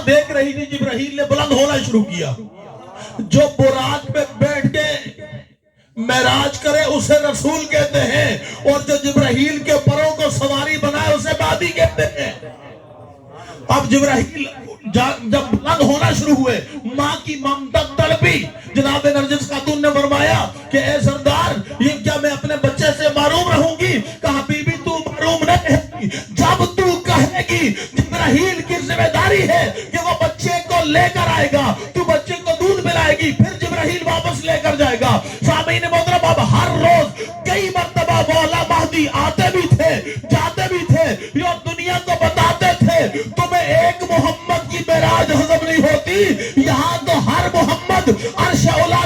دیکھ رہی تھی جبرائیل نے بلند ہونا شروع کیا. جو براق پہ بیٹھ کے معراج کرے اسے رسول کہتے ہیں, اور جو جبرائیل کے پروں کو سواری بنائے اسے بادی کہتے ہیں. اب جبرائیل جب بلند ہونا شروع ہوئے, ماں کی ممتا تڑپی. جناب نرجس خاتون نے فرمایا کہ اے سردار, یہ کیا میں اپنے بچے سے محروم رہوں گی؟ کہا بی بی تو محروم نہ رہے گی, جب تو کہے گی. جبرائیل کی ذمہ داری ہے کہ وہ بچے کو لے کر آئے گا, تو بچے کو دودھ پلائے گی, پھر جبرائیل واپس لے کر جائے گا. سامعین محترم, اب ہر روز کئی مرتبہ مولا مہدی آتے بھی تھے جاتے بھی تھے, یہ دنیا کو بتاتے تھے تمہیں ایک محمد کی معراج ہضم نہیں ہوتی, یہاں تو ہر محمد عرش اولا